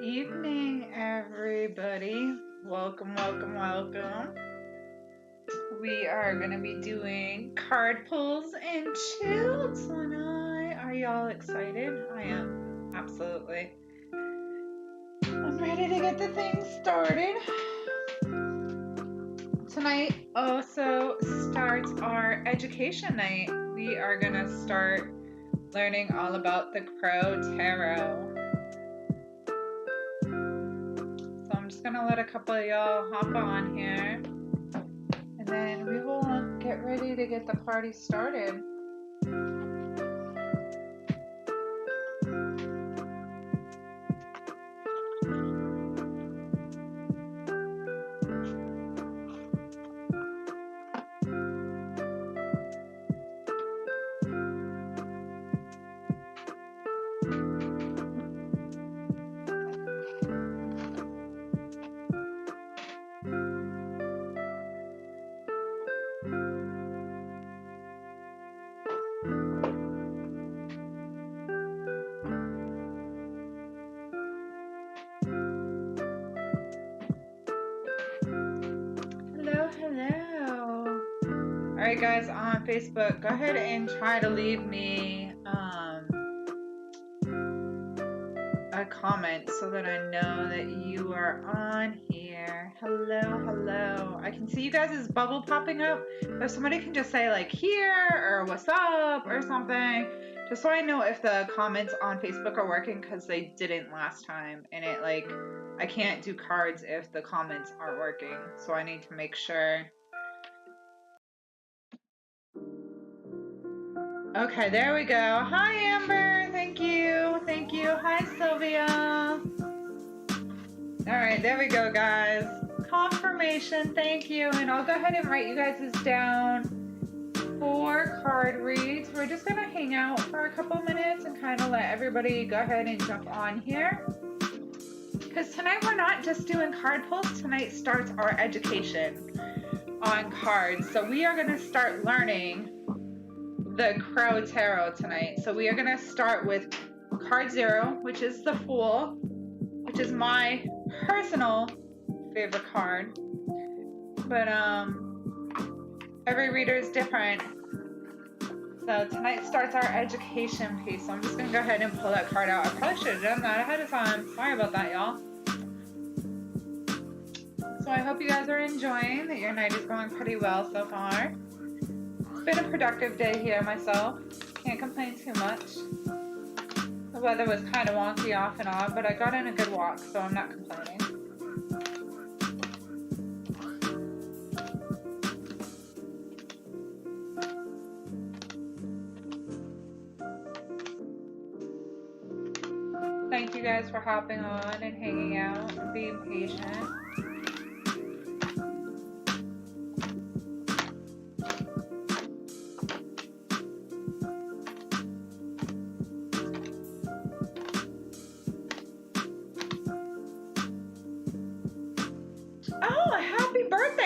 evening, everybody. Welcome, welcome, welcome. We are going to be doing card pulls and chill tonight. Are y'all excited? I am. Absolutely. I'm ready to get the thing started. Tonight also starts our education night. We are going to start learning all about the Crow Tarot. So I'm just going to let a couple of y'all hop on here. And then we will get ready to get the party started. Hello. All right, guys, on Facebook, go ahead and try to leave me a comment so that I know that you are on here. Hello. I can see you guys' bubble popping up. If somebody can just say like here or what's up or something, just so I know if the comments on Facebook are working, because they didn't last time, and it like I can't do cards if the comments aren't working, so I need to make sure. Okay, there we go. Hi, Amber. Thank you. Hi, Sylvia. All right, there we go, guys. Confirmation. Thank you. And I'll go ahead and write you guys down for card reads. We're just going to hang out for a couple minutes and kind of let everybody go ahead and jump on here. Because tonight we're not just doing card pulls. Tonight starts our education on cards. So we are going to start learning the Crow Tarot tonight. So we are going to start with card 0, which is the Fool, which is my personal favorite card. But every reader is different. So tonight starts our education piece. So I'm just going to go ahead and pull that card out. I probably should have done that ahead of time. Sorry about that, y'all. So I hope you guys are enjoying, that your night is going pretty well so far. Been a productive day here myself. Can't complain too much. The weather was kind of wonky off and on, but I got in a good walk, so I'm not complaining. Thank you guys for hopping on and hanging out and being patient.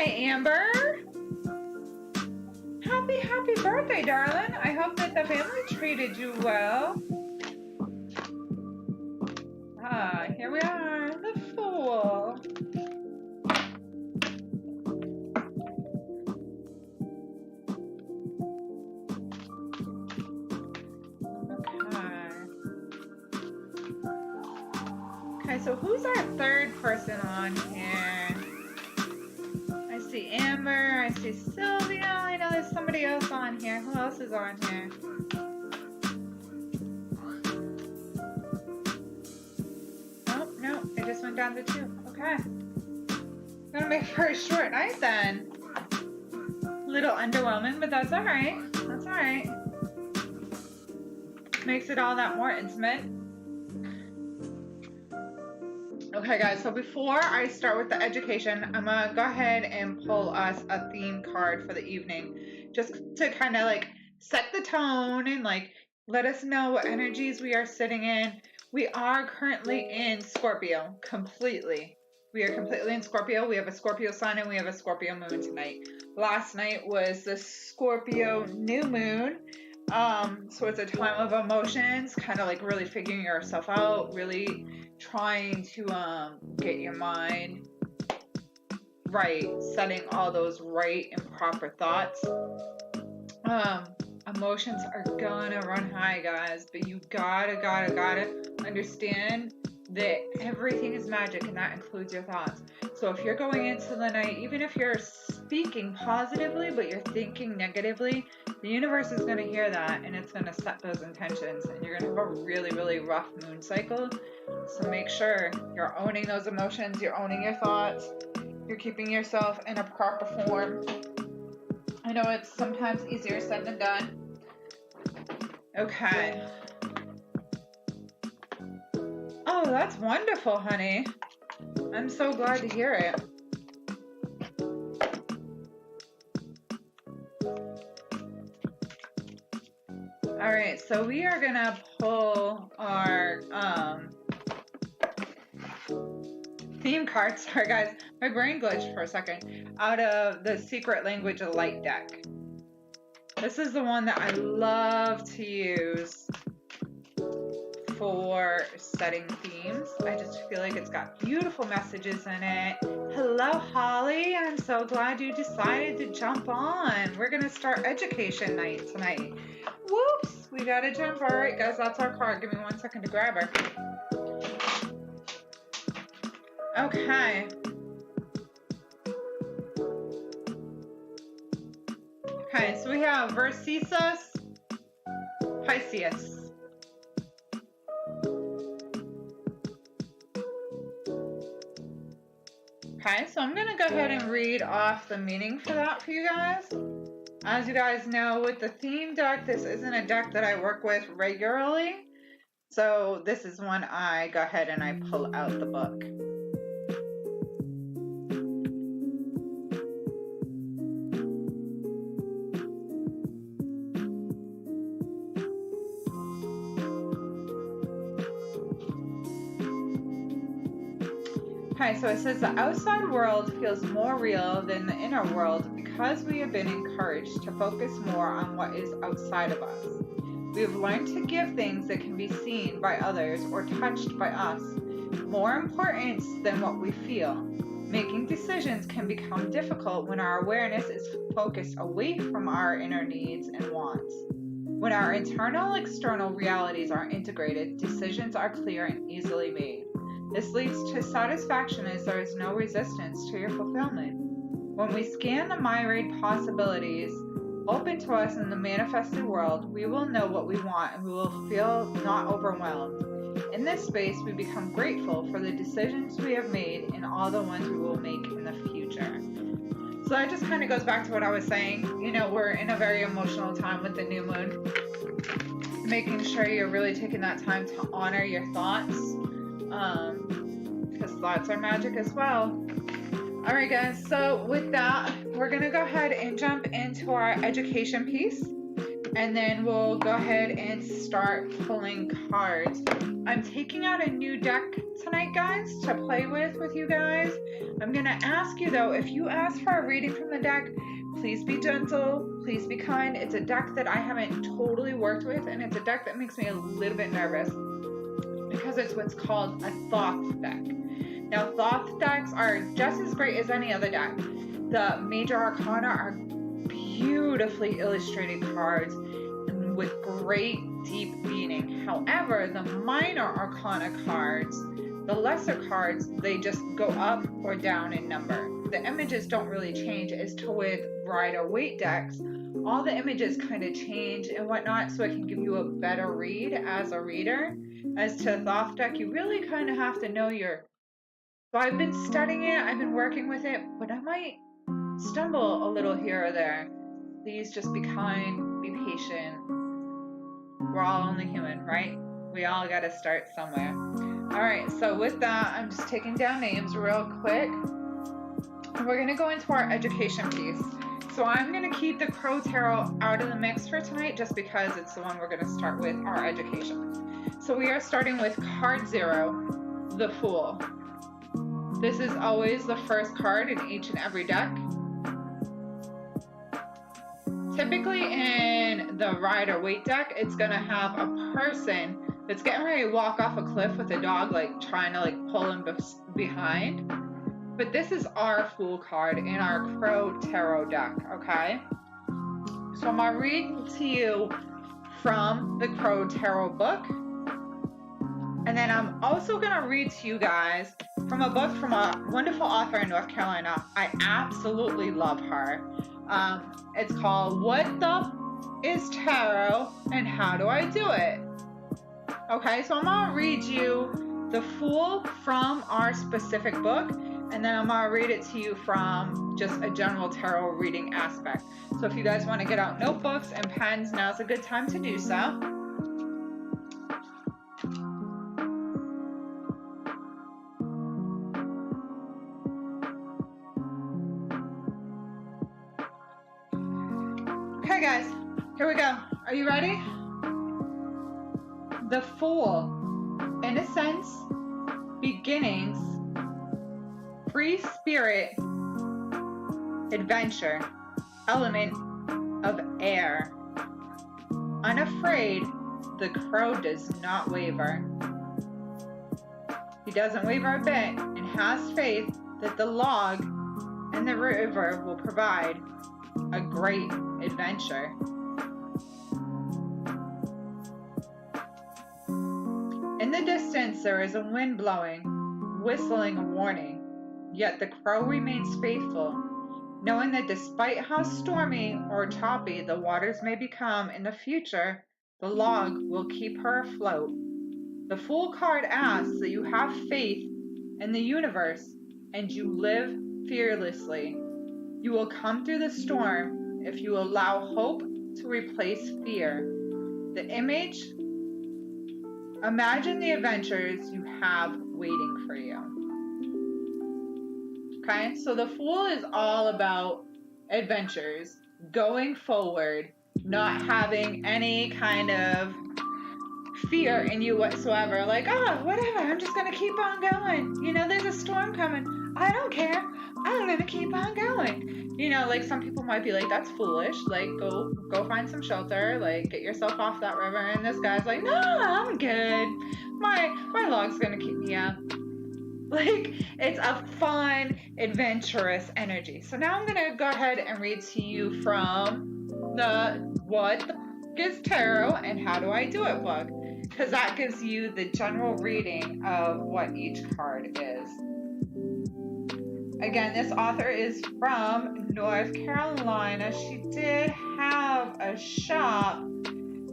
Amber, happy birthday, darling. I hope that the family treated you well. Here we are, the Fool. Okay, so who's our third person on here? I see Amber, I see Sylvia, I know there's somebody else on here. Who else is on here? Oh, no, it just went down to 2. Okay. Gonna make for a short night then. A little underwhelming, but that's alright. That's alright. Makes it all that more intimate. Okay, guys, so before I start with the education, I'm going to go ahead and pull us a theme card for the evening, just to kind of like set the tone and like let us know what energies we are sitting in. We are currently in Scorpio, completely. We are completely in Scorpio. We have a Scorpio sun and we have a Scorpio moon tonight. Last night was the Scorpio new moon. So it's a time of emotions, kind of like really figuring yourself out, really trying to get your mind right, setting all those right and proper thoughts. Emotions are gonna run high, guys, but you gotta understand that everything is magic, and that includes your thoughts. So if you're going into the night, even if you're speaking positively but you're thinking negatively, the universe is going to hear that, and it's going to set those intentions, and you're going to have a really rough moon cycle. So make sure you're owning those emotions, you're owning your thoughts, you're keeping yourself in a proper form. I know it's sometimes easier said than done. Okay. Oh, that's wonderful, honey. I'm so glad to hear it. All right, so we are gonna pull our theme cards. Sorry, guys, my brain glitched for a second. Out of the Secret Language of Light deck. This is the one that I love to use for setting themes. I just feel like it's got beautiful messages in it. Hello, Holly. I'm so glad you decided to jump on. We're going to start education night tonight. Whoops, we got to jump. All right, guys, that's our card. Give me 1 second to grab her. Okay. Okay, so we have Versesus Pisces. Okay, so I'm going to go ahead and read off the meaning for that for you guys. As you guys know, with the theme deck, this isn't a deck that I work with regularly. So this is when I go ahead and I pull out the book. Okay, so it says the outside world feels more real than the inner world because we have been encouraged to focus more on what is outside of us. We have learned to give things that can be seen by others or touched by us more importance than what we feel. Making decisions can become difficult when our awareness is focused away from our inner needs and wants. When our internal and external realities are integrated, decisions are clear and easily made. This leads to satisfaction as there is no resistance to your fulfillment. When we scan the myriad possibilities open to us in the manifested world, we will know what we want and we will feel not overwhelmed. In this space, we become grateful for the decisions we have made and all the ones we will make in the future. So that just kind of goes back to what I was saying. You know, we're in a very emotional time with the new moon. Making sure you're really taking that time to honor your thoughts. Because thoughts are magic as well. All right, guys, so with that, we're going to go ahead and jump into our education piece, and then we'll go ahead and start pulling cards. I'm taking out a new deck tonight, guys, to play with you guys. I'm going to ask you, though, if you ask for a reading from the deck, please be gentle, please be kind. It's a deck that I haven't totally worked with, and it's a deck that makes me a little bit nervous, because it's what's called a Thoth deck. Now, Thoth decks are just as great as any other deck. The major arcana are beautifully illustrated cards with great deep meaning. However, the minor arcana cards, the lesser cards, they just go up or down in number. The images don't really change, as to with Rider-Waite decks, all the images kind of change and whatnot, so it can give you a better read as a reader. As to Thoth deck, you really kind of have to know your... So I've been studying it, I've been working with it, but I might stumble a little here or there. Please just be kind, be patient. We're all only human, right? We all got to start somewhere. All right, so with that, I'm just taking down names real quick. And we're going to go into our education piece. So I'm going to keep the Crow Tarot out of the mix for tonight, just because it's the one we're going to start with, our education. So we are starting with card 0, the Fool. This is always the first card in each and every deck. Typically in the Rider-Waite deck, it's going to have a person that's getting ready to walk off a cliff with a dog, like trying to like pull him behind. But this is our Fool card in our Crow Tarot deck, okay? So I'm going to read to you from the Crow Tarot book. And then I'm also going to read to you guys from a book from a wonderful author in North Carolina. I absolutely love her. It's called What the is Tarot and How Do I Do It? Okay, so I'm going to read you the Fool from our specific book, and then I'm going to read it to you from just a general tarot reading aspect. So if you guys want to get out notebooks and pens, now's a good time to do so. Okay guys, here we go. Are you ready? The Fool, in a sense, beginnings, free spirit, adventure, element of air. Unafraid, the crow does not waver. He doesn't waver a bit and has faith that the log and the river will provide a great adventure. In the distance there is a wind blowing, whistling a warning, yet the crow remains faithful, knowing that despite how stormy or choppy the waters may become in the future, the log will keep her afloat. The Fool card asks that you have faith in the universe and you live fearlessly. You will come through the storm if you allow hope to replace fear. The image, imagine the adventures you have waiting for you. Okay, so the Fool is all about adventures, going forward, not having any kind of fear in you whatsoever. Like, oh, whatever, I'm just going to keep on going. You know, there's a storm coming. I don't care. I'm going to keep on going. You know, like some people might be like, that's foolish. Like, go find some shelter. Like, get yourself off that river. And this guy's like, no, I'm good. My log's going to keep me up. Like, it's a fun, adventurous energy. So now I'm going to go ahead and read to you from the What is Tarot and How Do I Do It book, because that gives you the general reading of what each card is. Again, this author is from North Carolina. She did have a shop,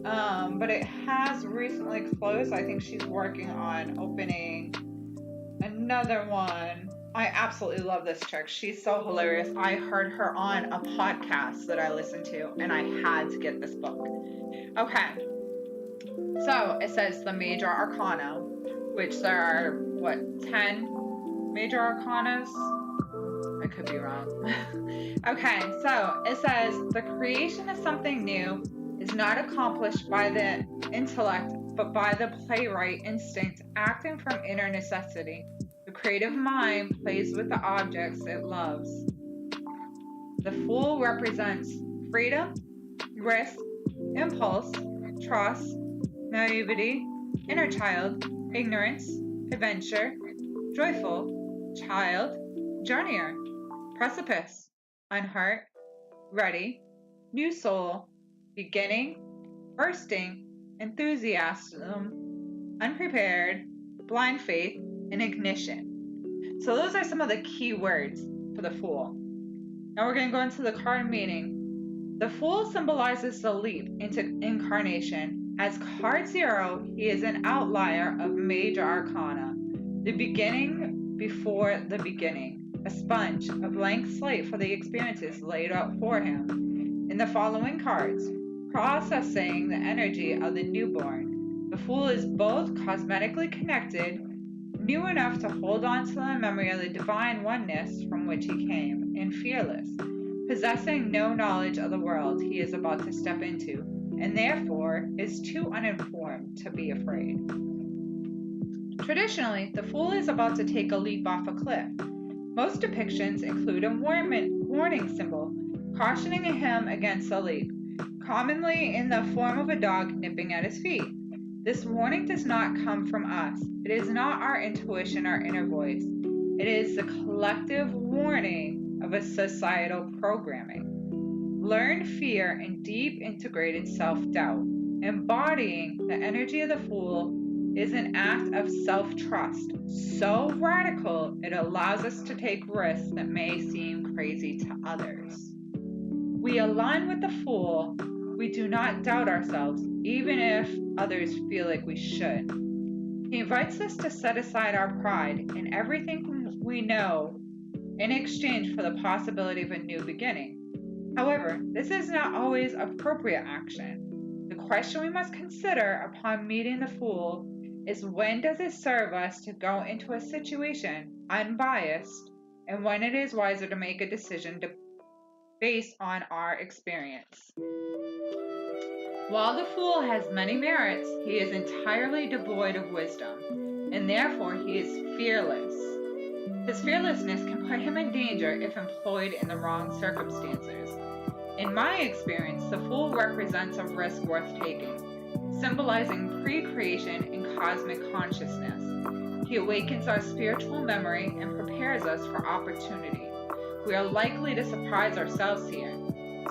but it has recently closed. I think she's working on opening another one. I absolutely love this chick. She's so hilarious. I heard her on a podcast that I listened to, and I had to get this book. Okay. So it says the Major Arcana, which there are, 10 Major Arcanas? I could be wrong. Okay, so it says the creation of something new is not accomplished by the intellect, but by the playwright instinct acting from inner necessity. The creative mind plays with the objects it loves. The Fool represents freedom, risk, impulse, trust, naivety, inner child, ignorance, adventure, joyful, child, journeyer, precipice, unhurt, ready, new soul, beginning, bursting, enthusiasm, unprepared, blind faith, and ignition. So those are some of the key words for the Fool. Now we're going to go into the card meaning. The Fool symbolizes the leap into incarnation. As card 0, he is an outlier of Major Arcana, the beginning before the beginning, a sponge, a blank slate for the experiences laid out for him. In the following cards, processing the energy of the newborn, the Fool is both cosmetically connected, new enough to hold on to the memory of the divine oneness from which he came, and fearless, possessing no knowledge of the world he is about to step into, and therefore is too uninformed to be afraid. Traditionally, the Fool is about to take a leap off a cliff. Most depictions include a warning symbol, cautioning him against a leap, commonly in the form of a dog nipping at his feet. This warning does not come from us. It is not our intuition, our inner voice. It is the collective warning of a societal programming. Learned fear and deep integrated self-doubt. Embodying the energy of the Fool is an act of self-trust, so radical it allows us to take risks that may seem crazy to others. We align with the Fool. We do not doubt ourselves, even if others feel like we should. He invites us to set aside our pride in everything we know in exchange for the possibility of a new beginning. However, this is not always appropriate action. The question we must consider upon meeting the Fool is, when does it serve us to go into a situation unbiased, and when it is wiser to make a decision based on our experience. While the Fool has many merits, he is entirely devoid of wisdom, and therefore he is fearless. His fearlessness can put him in danger if employed in the wrong circumstances. In my experience, the Fool represents a risk worth taking, symbolizing pre-creation and cosmic consciousness. He awakens our spiritual memory and prepares us for opportunity. We are likely to surprise ourselves here.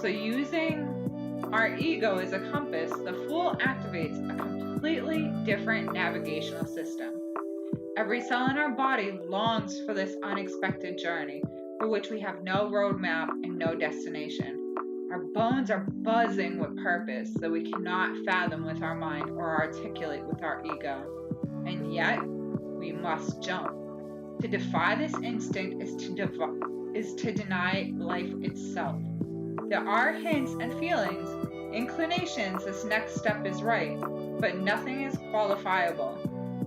So using our ego as a compass, the Fool activates a completely different navigational system. Every cell in our body longs for this unexpected journey, for which we have no roadmap and no destination. Our bones are buzzing with purpose that we cannot fathom with our mind or articulate with our ego. And yet, we must jump. To defy this instinct is to deny life itself. There are hints and feelings, inclinations this next step is right, but nothing is qualifiable.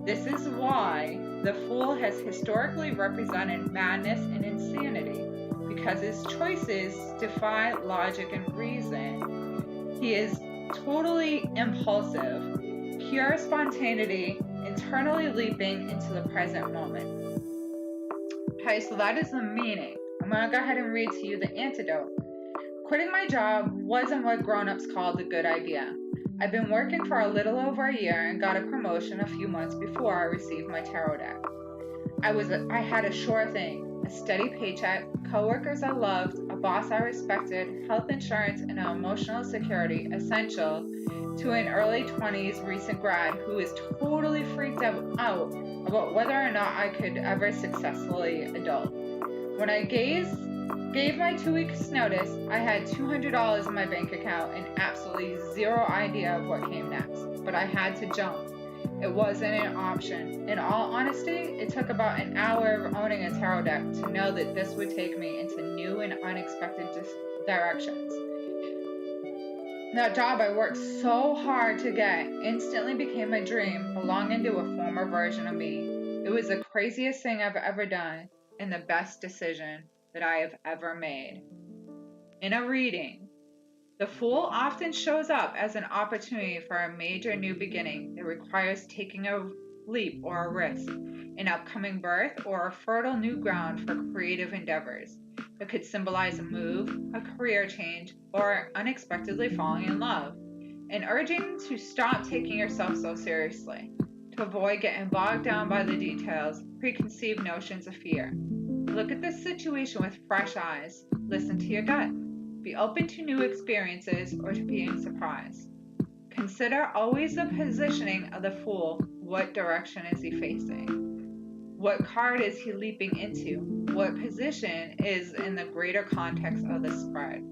This is why the Fool has historically represented madness and insanity, because his choices defy logic and reason. He is totally impulsive, pure spontaneity, internally leaping into the present moment. Okay, so that is the meaning. I'm going to go ahead and read to you the antidote. Quitting my job wasn't what grown-ups called a good idea. I've been working for a little over a year and got a promotion a few months before I received my tarot deck. I had a sure thing, a steady paycheck, coworkers I loved, a boss I respected, health insurance, and an emotional security essential to an early 20s recent grad who is totally freaked out about whether or not I could ever successfully adult. When I gave my 2 weeks notice, I had $200 in my bank account and absolutely zero idea of what came next, but I had to jump. It wasn't an option. In all honesty, it took about an hour of owning a tarot deck to know that this would take me into new and unexpected directions. That job I worked so hard to get instantly became a dream belonging to a former version of me. It was the craziest thing I've ever done and the best decision that I have ever made. In a reading, the Fool often shows up as an opportunity for a major new beginning that requires taking a leap or a risk, an upcoming birth, or a fertile new ground for creative endeavors. It could symbolize a move, a career change, or unexpectedly falling in love. An urging to stop taking yourself so seriously, to avoid getting bogged down by the details, preconceived notions of fear. Look at this situation with fresh eyes. Listen to your gut. Be open to new experiences or to being surprised. Consider always the positioning of the Fool. What direction is he facing? What card is he leaping into? What position is in the greater context of the spread?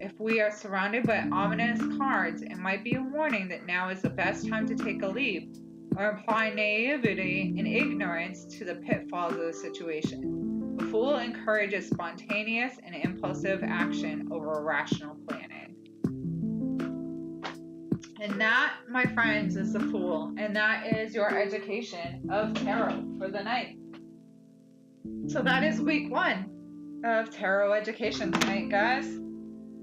If we are surrounded by ominous cards, it might be a warning that now is the best time to take a leap, or imply naivety and ignorance to the pitfalls of the situation. The Fool encourages spontaneous and impulsive action over rational planning. And that, my friends, is the Fool, and that is your education of tarot for the night. So that is week 1 of tarot education tonight, guys.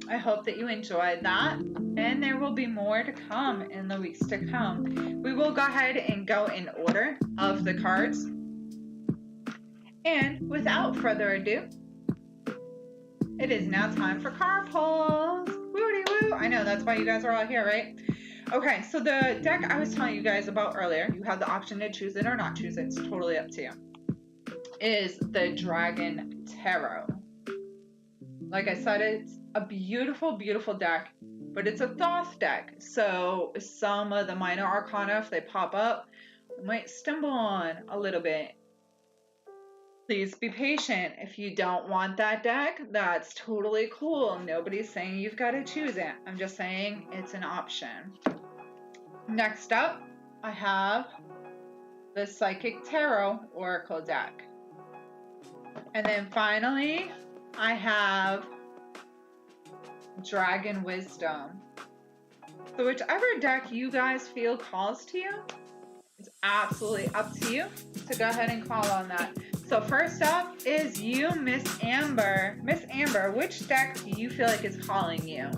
I hope that you enjoyed that, and there will be more to come in the weeks to come. We will go ahead and go in order of the cards. And without further ado, It is now time for card pulls. Woody woo. I know, that's why you guys are all here, right? Okay, so the deck I was telling you guys about earlier, you have the option to choose it or not choose it. It's totally up to you. Is the Dragon Tarot. Like I said, it's a beautiful, beautiful deck, but it's a Thoth deck. So some of the minor arcana, if they pop up, you might stumble on a little bit. Please be patient. If you don't want that deck, that's totally cool. Nobody's saying you've got to choose it. I'm just saying it's an option. Next up, I have the Psychic Tarot Oracle deck. And then finally, I have Dragon Wisdom. So whichever deck you guys feel calls to you, it's absolutely up to you to go ahead and call on that. So first up is you, Miss Amber. Miss Amber, which deck do you feel like is calling you?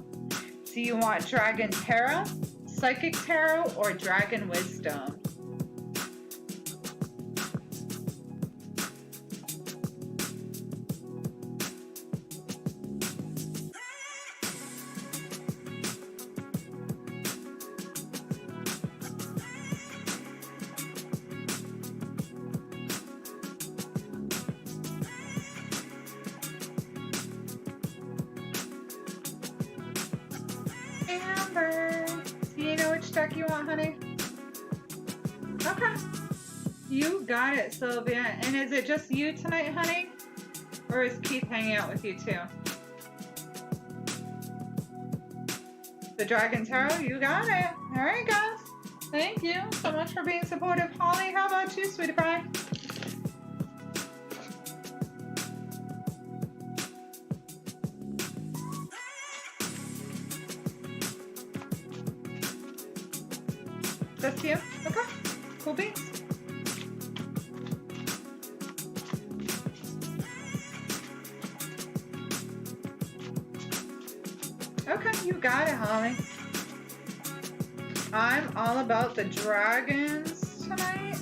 Do you want Dragon Tarot, Psychic Tarot, or Dragon Wisdom? Amber, do you know which deck you want, honey? Okay. You got it, Sylvia. And is it just you tonight, honey? Or is Keith hanging out with you too? The Dragon Tarot, you got it. All right, guys. Thank you so much for being supportive. Holly, how about you, sweetie pie? Just you? Okay. Cool beans. Okay, you got it, Holly. I'm all about the dragons tonight.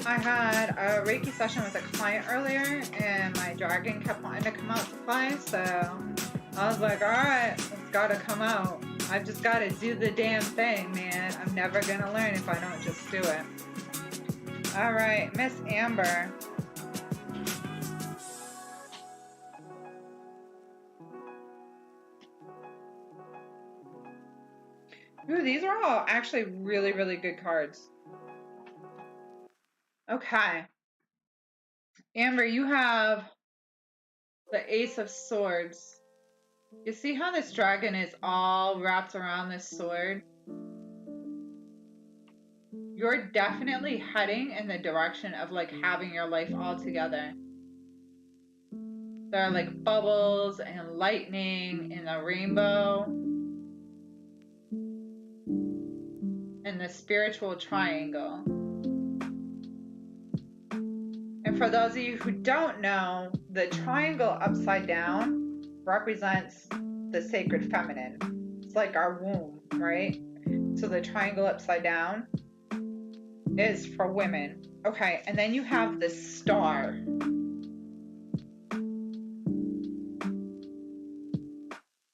I had a Reiki session with a client earlier, and my dragon kept wanting to come out to play, so I was like, all right, it's gotta come out. I've just gotta do the damn thing, man. I'm never gonna learn if I don't just do it. All right, Miss Amber. Ooh, these are all actually really, really good cards. Okay. Amber, you have the Ace of Swords. You see how this dragon is all wrapped around this sword? You're definitely heading in the direction of like having your life all together. There are like bubbles and lightning in the rainbow. And the spiritual triangle. And for those of you who don't know, the triangle upside down represents the sacred feminine. It's like our womb, right? So the triangle upside down is for women. Okay, and then you have the star.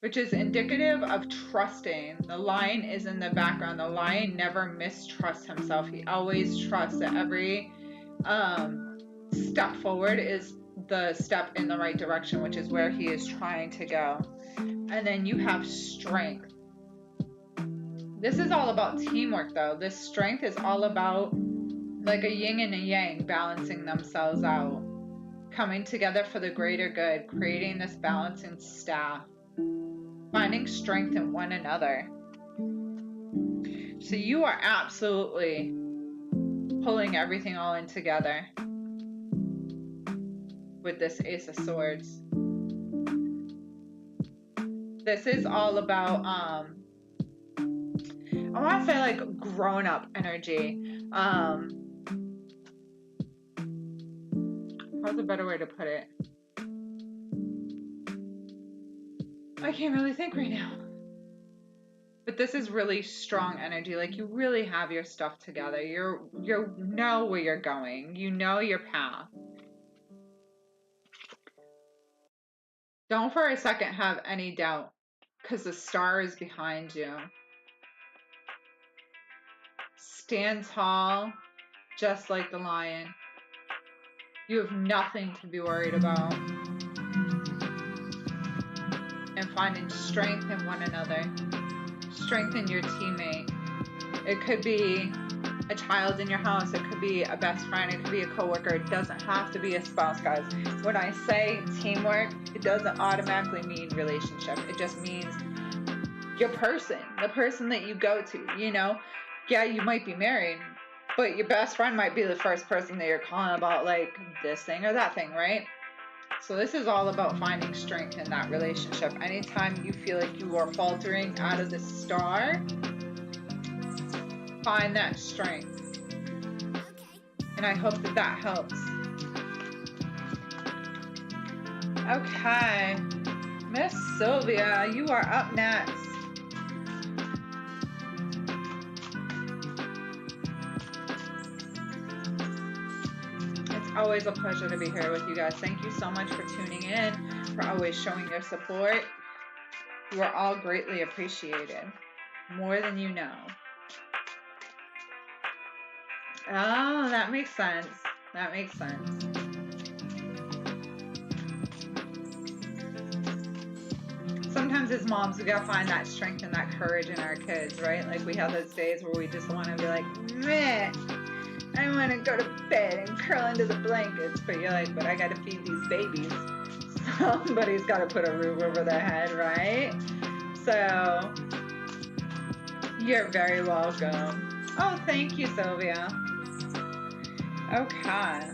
Which is indicative of trusting. The lion is in the background. The lion never mistrusts himself. He always trusts that every step forward is the step in the right direction, which is where he is trying to go. And then you have strength. This is all about teamwork, though. This strength is all about like a yin and a yang balancing themselves out, coming together for the greater good, creating this balancing staff. Finding strength in one another. So you are absolutely pulling everything all in together with this Ace of Swords. This is all about, I want to say like grown up energy. How's a better way to put it? I can't really think right now. But this is really strong energy. Like you really have your stuff together. You know where you're going. You know your path. Don't for a second have any doubt, because the star is behind you. Stand tall, just like the lion. You have nothing to be worried about. And finding strength in one another. Strength in your teammate. It could be a child in your house. It could be a best friend. It could be a coworker. It doesn't have to be a spouse, guys. When I say teamwork, it doesn't automatically mean relationship. It just means your person, the person that you go to, you know? Yeah, you might be married, but your best friend might be the first person that you're calling about, like, this thing or that thing, right? So this is all about finding strength in that relationship. Anytime you feel like you are faltering out of the star, find that strength. And I hope that that helps. Okay. Miss Sylvia, you are up next. It's always a pleasure to be here with you guys. Thank you so much for tuning in, for always showing your support. You are all greatly appreciated. More than you know. Oh, that makes sense. That makes sense. Sometimes as moms, we gotta find that strength and that courage in our kids, right? Like we have those days where we just want to be like, meh, I want to go to bed and curl into the blankets. But you're like, but I gotta feed these babies. Somebody's gotta put a roof over their head, right? So, you're very welcome. Oh, thank you, Sylvia. Okay.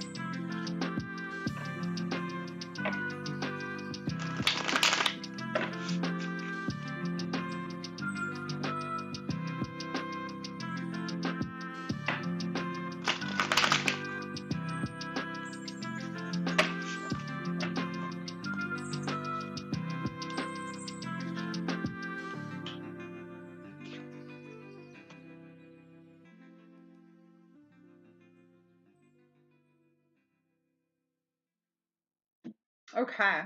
Okay.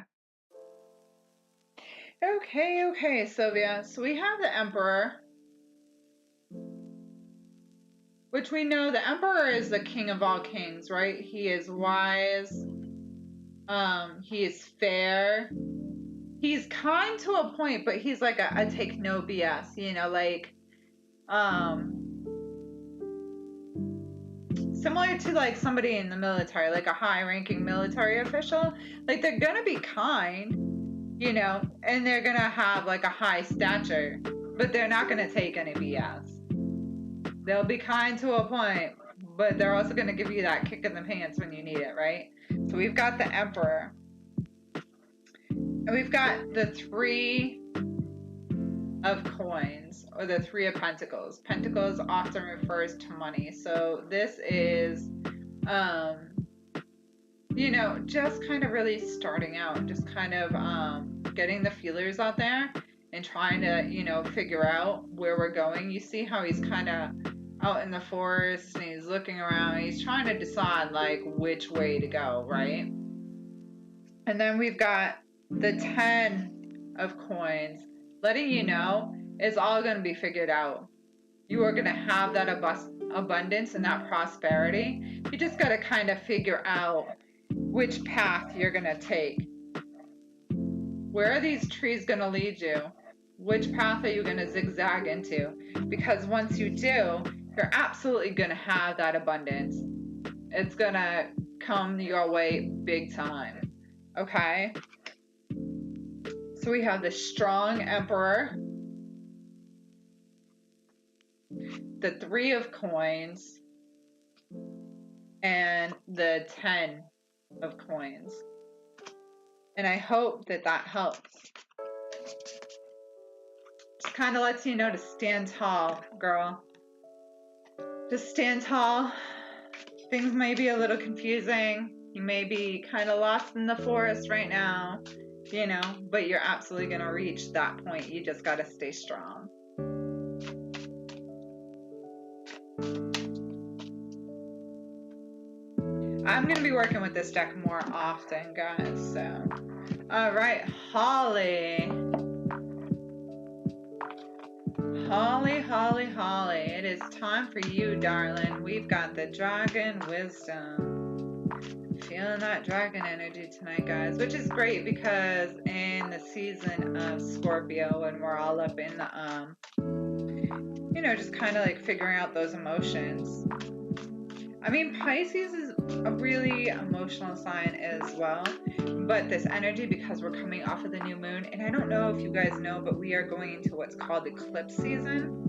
Okay, Sylvia. So we have the Emperor, which we know the Emperor is the king of all kings, right? He is wise. He is fair. He's kind to a point, but he's like a take no BS, you know, like, similar to like somebody in the military, like a high-ranking military official. Like they're gonna be kind, you know, and they're gonna have like a high stature, but they're not gonna take any BS. They'll be kind to a point, but they're also gonna give you that kick in the pants when you need it, right? So we've got the Emperor, and we've got the Three of Coins, or the Three of Pentacles. Pentacles often refers to money, so this is you know, just kind of really starting out, just kind of getting the feelers out there and trying to, you know, figure out where we're going. You see how he's kind of out in the forest and he's looking around, he's trying to decide like which way to go, right? And then we've got the 10 of Coins, letting you know it's all going to be figured out. You are going to have that abundance and that prosperity. You just got to kind of figure out which path you're going to take. Where are these trees going to lead you? Which path are you going to zigzag into? Because once you do, you're absolutely going to have that abundance. It's going to come your way big time. Okay? So we have the strong Emperor, the Three of Coins, and the 10 of Coins. And I hope that that helps. Just kind of lets you know to stand tall, girl. Just stand tall. Things may be a little confusing. You may be kind of lost in the forest right now, you know, but you're absolutely going to reach that point. You just got to stay strong. I'm going to be working with this deck more often, guys, so All right, Holly. Holly. It is time for you, darling. We've got the Dragon Wisdom. Feeling that dragon energy tonight, guys, which is great because in the season of Scorpio, when we're all up in the, you know, just kind of like figuring out those emotions. I mean, Pisces is a really emotional sign as well, but this energy, because we're coming off of the new moon, and I don't know if you guys know, but we are going into what's called eclipse season.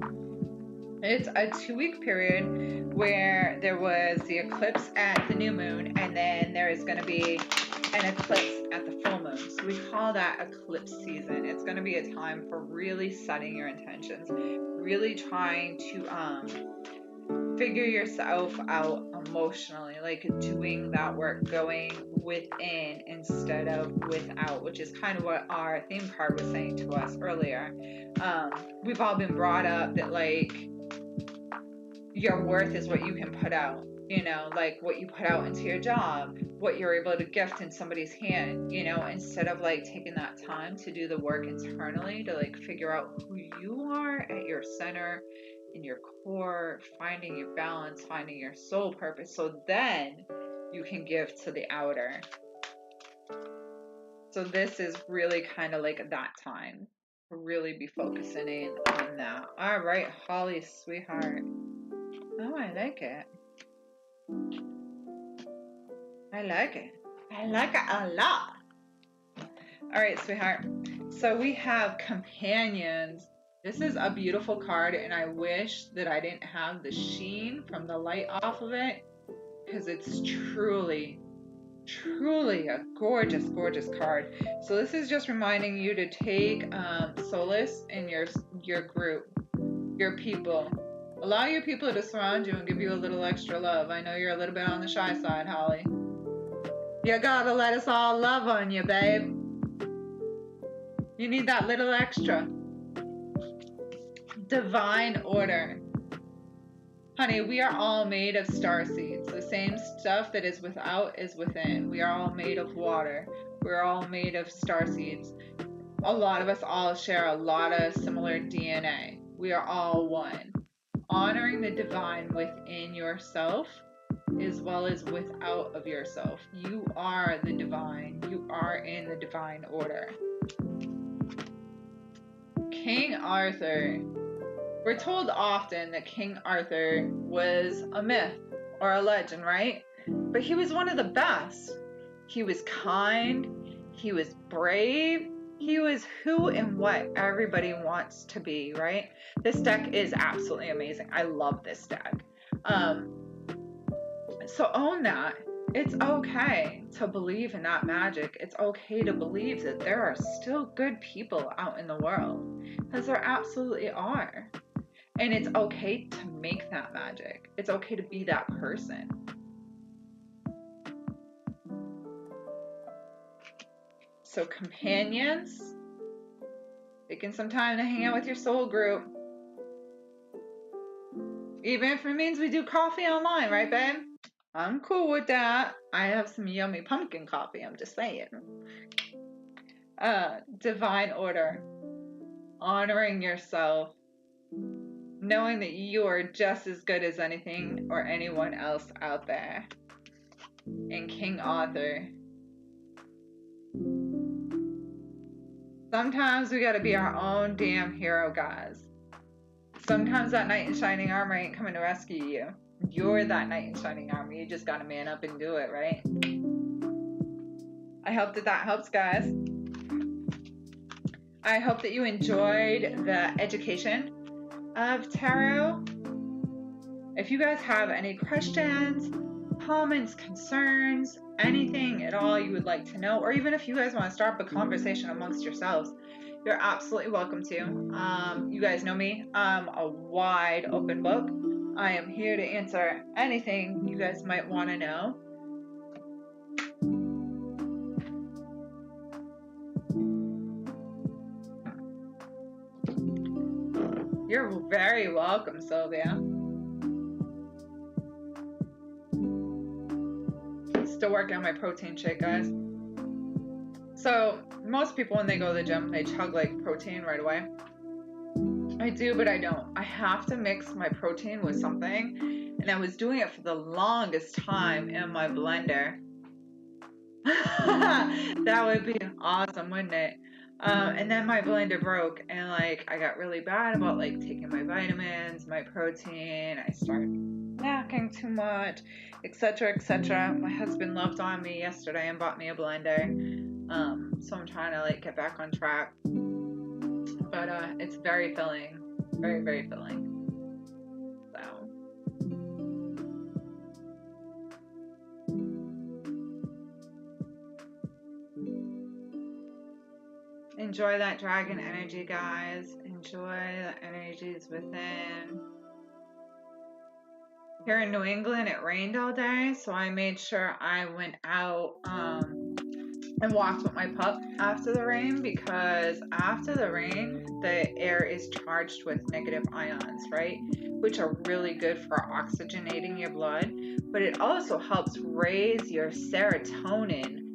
It's a 2-week period where there was the eclipse at the new moon, and then there is going to be an eclipse at the full moon. So we call that eclipse season. It's going to be a time for really setting your intentions, really trying to figure yourself out emotionally, like doing that work, going within instead of without, which is kind of what our theme card was saying to us earlier. We've all been brought up that like your worth is what you can put out, you know, like what you put out into your job, what you're able to gift in somebody's hand, you know, instead of like taking that time to do the work internally to like figure out who you are at your center, in your core, finding your balance, finding your soul purpose, so then you can give to the outer. So this is really kind of like that time to really be focusing in on that. All right, Holly, sweetheart. Oh, I like it. I like it a lot. All right, sweetheart. So we have companions. This is a beautiful card, and I wish that I didn't have the sheen from the light off of it, because it's truly a gorgeous card. So this is just reminding you to take solace in your group, your people. Allow your people to surround you and give you a little extra love. I know you're a little bit on the shy side, Holly. You gotta let us all love on you, babe. You need that little extra. Divine order. Honey, we are all made of star seeds. The same stuff that is without is within. We are all made of water. We're all made of star seeds. A lot of us all share a lot of similar DNA. We are all one. Honoring the divine within yourself as well as without of yourself. You are the divine. You are in the divine order. King Arthur. We're told often that King Arthur was a myth or a legend, right? But he was one of the best. He was kind. He was brave. He was who and what everybody wants to be, right? This deck is absolutely amazing. I love this deck. So own that. It's okay to believe in that magic. It's okay to believe that there are still good people out in the world, because there absolutely are. And it's okay to make that magic. It's okay to be that person. So companions, taking some time to hang out with your soul group. Even if it means we do coffee online, right, babe? I'm cool with that. I have some yummy pumpkin coffee, I'm just saying. Divine order. Honoring yourself. Knowing that you are just as good as anything or anyone else out there. And King Arthur. Sometimes we gotta be our own damn hero, guys. Sometimes that knight in shining armor ain't coming to rescue you. You're that knight in shining armor. You just gotta man up and do it, right? I hope that helps, guys. I hope that you enjoyed the education of tarot. If you guys have any questions, comments, concerns, anything at all you would like to know, or even if you guys want to start up a conversation amongst yourselves, you're absolutely welcome to. You guys know me. I'm a wide open book. I am here to answer anything you guys might want to know. You're very welcome, Sylvia. Still working on my protein shake, guys. So most people when they go to the gym, they chug like protein right away. I do, but I don't. I have to mix my protein with something, and I was doing it for the longest time in my blender. That would be awesome, wouldn't it? And then my blender broke, and like I got really bad about like taking my vitamins, my protein. I started snacking too much, etc., etc. My husband loved on me yesterday and bought me a blender. So I'm trying to like get back on track. But it's very filling, very, very filling. So. Enjoy that dragon energy, guys. Enjoy the energies within. Here in New England, it rained all day, so I made sure I went out and walked with my pup after the rain, because after the rain, the air is charged with negative ions, right? Which are really good for oxygenating your blood, but it also helps raise your serotonin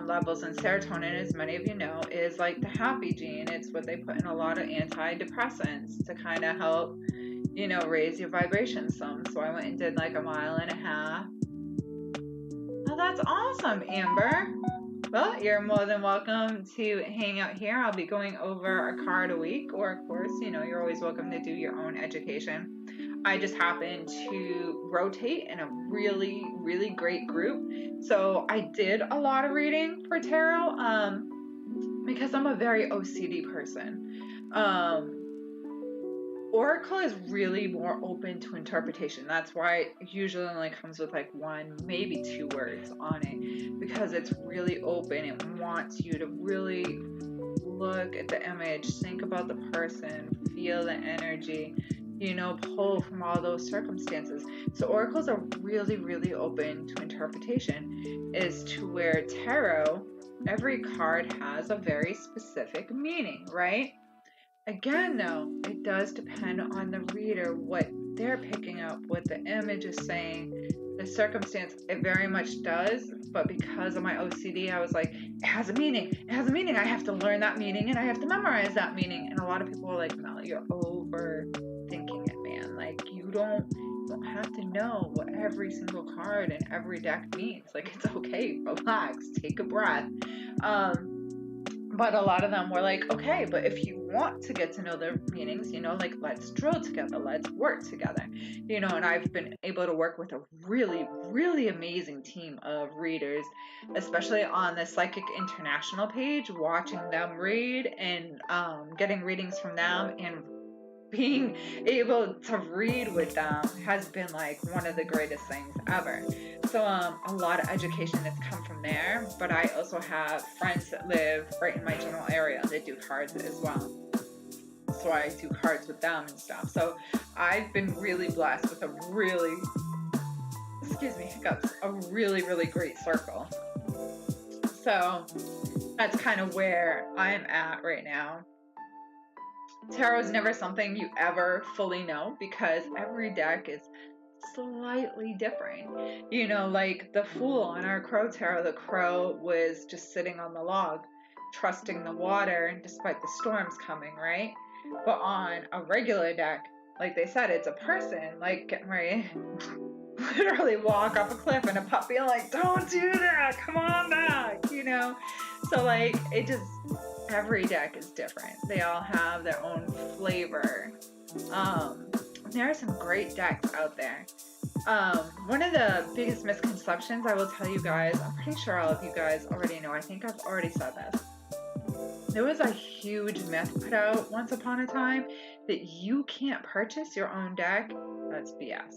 levels. And serotonin, as many of you know, is like the happy gene. It's what they put in a lot of antidepressants to kind of help, you know, raise your vibration some. So I went and did like a 1.5 miles. Oh, that's awesome, Amber. Well, you're more than welcome to hang out here. I'll be going over a card a week, or of course, you know, you're always welcome to do your own education. I just happen to rotate in a really, really great group. So I did a lot of reading for tarot because I'm a very OCD person. Oracle is really more open to interpretation. That's why it usually only comes with like 1, maybe 2 words on it, because it's really open. It wants you to really look at the image, think about the person, feel the energy, you know, pull from all those circumstances. So oracles are really, really open to interpretation, is to where tarot, every card has a very specific meaning, right? Again, though, it does depend on the reader, what they're picking up, what the image is saying, the circumstance. It very much does, but because of my OCD, I was like, it has a meaning. It has a meaning. I have to learn that meaning, and I have to memorize that meaning. And a lot of people are like, Mel, you're overthinking it, man. Like, you don't have to know what every single card and every deck means. Like, it's okay. Relax. Take a breath. But a lot of them were like, okay, but if you want to get to know their meanings, you know, like, let's drill together, let's work together, you know. And I've been able to work with a really, really amazing team of readers, especially on the Psychic International page, watching them read and getting readings from them and being able to read with them has been like one of the greatest things ever. So a lot of education has come from there, but I also have friends that live right in my general area that do cards as well. So I do cards with them and stuff. So I've been really blessed with a really, hiccups, a really, really great circle. So that's kind of where I'm at right now. Tarot is never something you ever fully know, because every deck is slightly different. You know, like the Fool on our Crow Tarot, the crow was just sitting on the log, trusting the water despite the storms coming, right? But on a regular deck, like they said, it's a person like getting ready literally walk off a cliff, and a puppy like, don't do that, come on back, you know. So like, it just, every deck is different. They all have their own flavor. There are some great decks out there. One of the biggest misconceptions I will tell you guys, I'm pretty sure all of you guys already know, I think I've already said this. There was a huge myth put out once upon a time that you can't purchase your own deck. That's BS.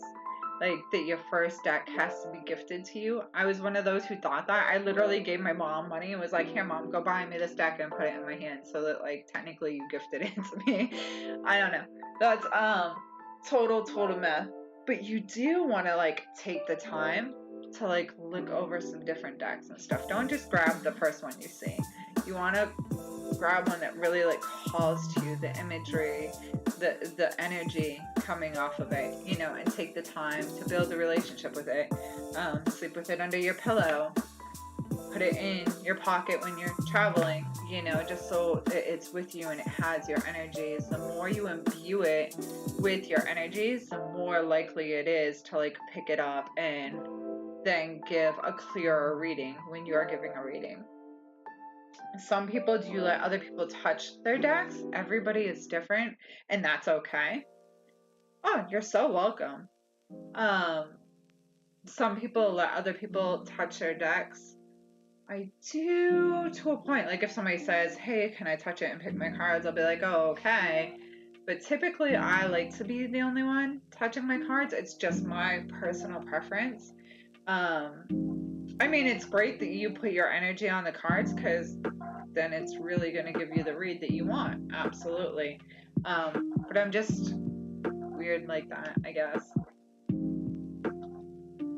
Like, that your first deck has to be gifted to you. I was one of those who thought that. I literally gave my mom money and was like, here, Mom, go buy me this deck and put it in my hand, so that, like, technically you gifted it to me. I don't know. That's total myth. But you do want to, like, take the time to, like, look over some different decks and stuff. Don't just grab the first one you see. You want to grab one that really, like, calls to you, the imagery, the energy coming off of it, you know, and take the time to build a relationship with it. Sleep with it under your pillow. put it in your pocket when you're traveling, you know, just so it's with you and it has your energies. The more you imbue it with your energies, the more likely it is to like pick it up and then give a clearer reading when you're giving a reading. Some people do let other people touch their decks. Everybody is different, and that's okay. Oh, you're so welcome. Some people let other people touch their decks. I do to a point. Like if somebody says, hey, can I touch it and pick my cards? I'll be like, oh, okay. But typically I like to be the only one touching my cards. It's just my personal preference. I mean, it's great that you put your energy on the cards because then it's really going to give you the read that you want. Absolutely. But I'm just weird like that, I guess.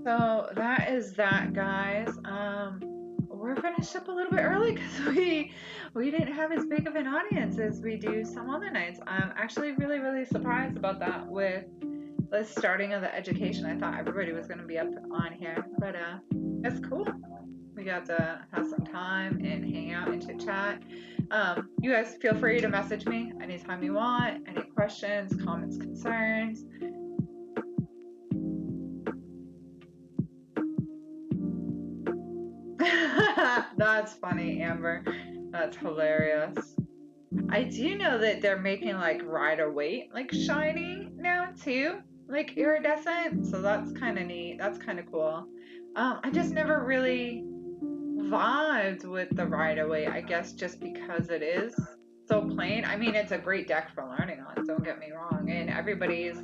So that is that, guys. We're finished up a little bit early because we didn't have as big of an audience as we do some other nights. I'm actually really surprised about that with the starting of the education. I thought everybody was going to be up on here, but that's cool. We got to have some time and hang out and chit chat. You guys feel free to message me anytime you want. Any questions, comments, concerns. That's funny, Amber. That's hilarious. I do know that they're making like Rider-Waite like shiny now too, like iridescent. So that's kind of neat. That's kind of cool. I just never really vibed with the Rider-Waite, I guess just because it is so plain. I mean, it's a great deck for learning on, don't get me wrong, and everybody's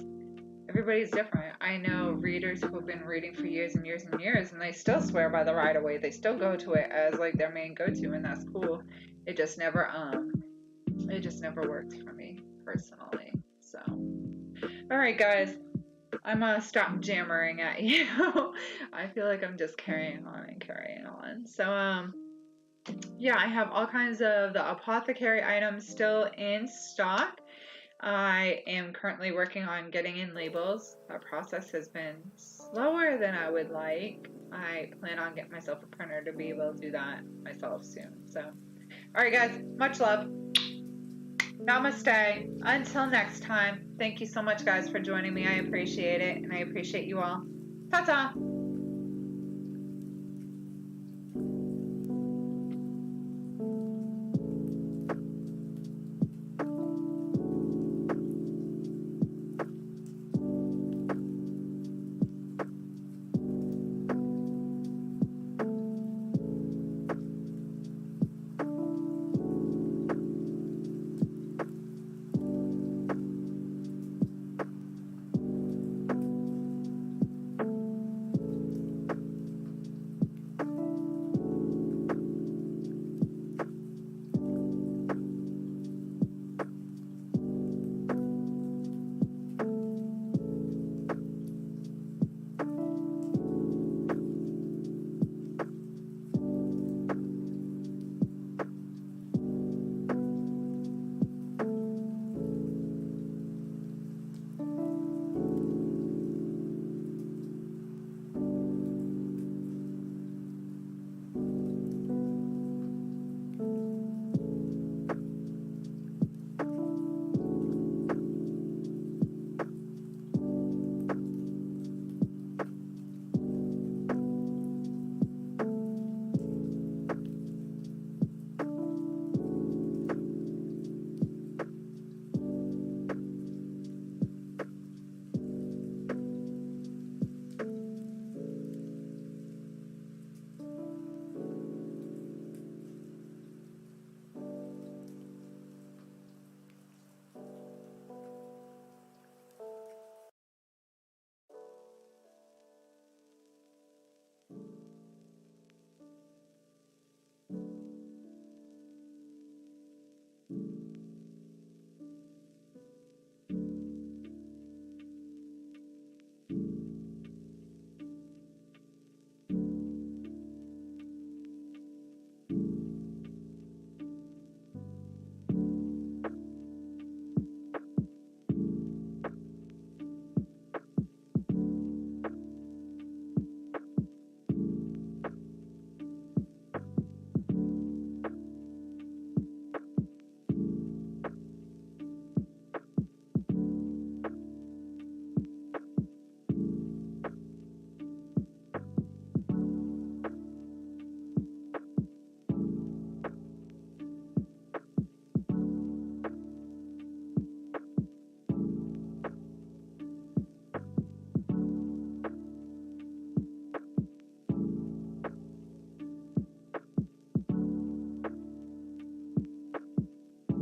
different. I know readers who have been reading for years and years and years, and they still swear by the Rider-Waite. They still go to it as like their main go-to, and that's cool. It just never worked for me personally. So, all right, guys. I'm gonna stop jammering at you. I feel like I'm just carrying on. So, yeah, I have all kinds of the apothecary items still in stock. I am currently working on getting in labels. That process has been slower than I would like. I plan on getting myself a printer to be able to do that myself soon. So, all right, guys, much love. Namaste. Until next time, thank you so much, guys, for joining me. I appreciate it, and I appreciate you all. Ta-ta.